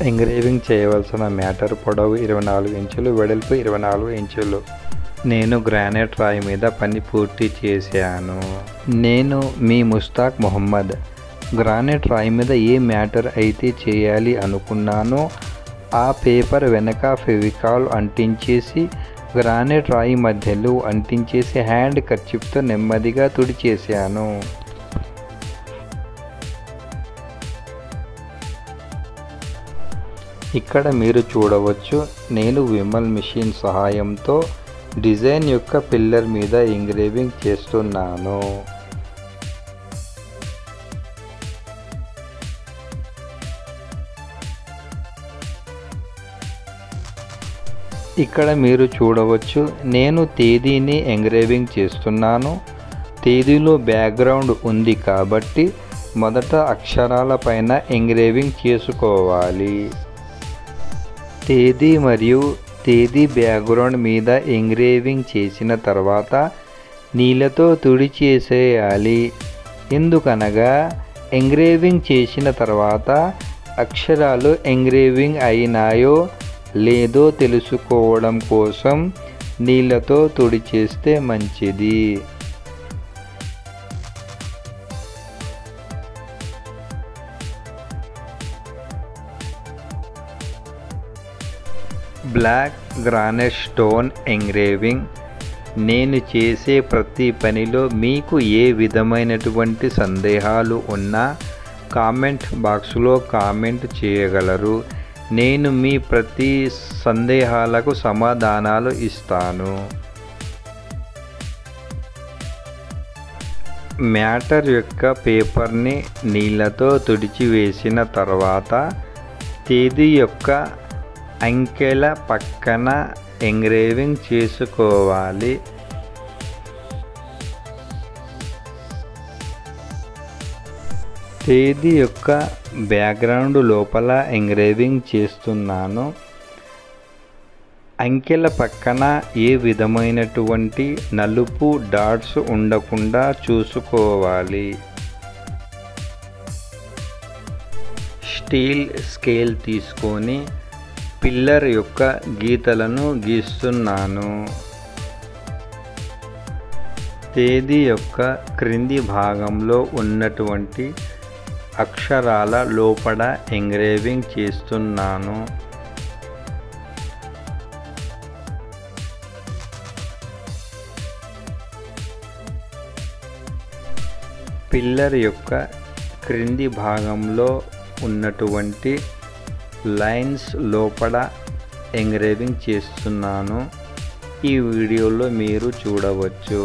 Engraving చేయవలసిన matter పొడవు 24 ఇంచులు, వెడల్పు 24 ఇంచులు. నేను గ్రానైట్ రాయి మీద పని పూర్తి చేశాను. నేను మీ ముస్తాక్ మొహమ్మద్. గ్రానైట్ రాయి మీద ఏ మ్యాటర్ అయితే చేయాలి అనుకున్నానో ఆ పేపర్ వెనక ఫెవికాల్ అంటించేసి గ్రానైట్ రాయి మధ్యలో అంటించేసి హ్యాండ్ కర్చీఫ్తో నెమ్మదిగా తుడిచేశాను. ఇక్కడ మీరు చూడవచ్చు, నేను విమల్ మిషన్ సహాయంతో డిజైన్ యొక్క పిల్లర్ మీద ఎంగ్రేవింగ్ చేస్తున్నాను. ఇక్కడ మీరు చూడవచ్చు, నేను తేదీని ఎంగ్రేవింగ్ చేస్తున్నాను. తేదీలో బ్యాక్గ్రౌండ్ ఉంది కాబట్టి మొదట అక్షరాల పైన ఎంగ్రేవింగ్ చేసుకోవాలి. తేదీ మరియు తేదీ బ్యాక్గ్రౌండ్ మీద ఎంగ్రేవింగ్ చేసిన తర్వాత నీళ్ళతో తుడిచేసేయాలి. ఎందుకనగా ఎంగ్రేవింగ్ చేసిన తర్వాత అక్షరాలు ఎంగ్రేవింగ్ అయినాయో లేదో తెలుసుకోవడం కోసం నీళ్ళతో తుడిచేస్తే మంచిది. Black granite stone engraving. నేను చేసే ప్రతి పనిలో మీకు ఏ విధమైనటువంటి సందేహాలు ఉన్నా కామెంట్ బాక్స్లో కామెంట్ చేయగలరు. నేను మీ ప్రతి సందేహాలకు సమాధానాలు ఇస్తాను. మ్యాటర్ యొక్క పేపర్ని నీళ్ళతో తుడిచివేసిన తర్వాత తేదీ యొక్క అంకెల పక్కన ఎంగ్రేవింగ్ చేసుకోవాలి. తేదీ యొక్క బ్యాక్గ్రౌండ్ లోపల ఎంగ్రేవింగ్ చేస్తున్నాను. అంకెల పక్కన ఏ విధమైనటువంటి నలుపు డాట్స్ ఉండకుండా చూసుకోవాలి. స్టీల్ స్కేల్ తీసుకొని పిల్లర్ యొక్క గీతలను గీస్తున్నాను. తేదీ యొక్క క్రింది భాగంలో ఉన్నటువంటి అక్షరాల లోపల ఎంగ్రేవింగ్ చేస్తున్నాను. పిల్లర్ యొక్క క్రింది భాగంలో ఉన్నటువంటి లైన్స్ లోపల ఎంగ్రేవింగ్ చేస్తున్నాను. ఈ వీడియోలో మీరు చూడవచ్చు.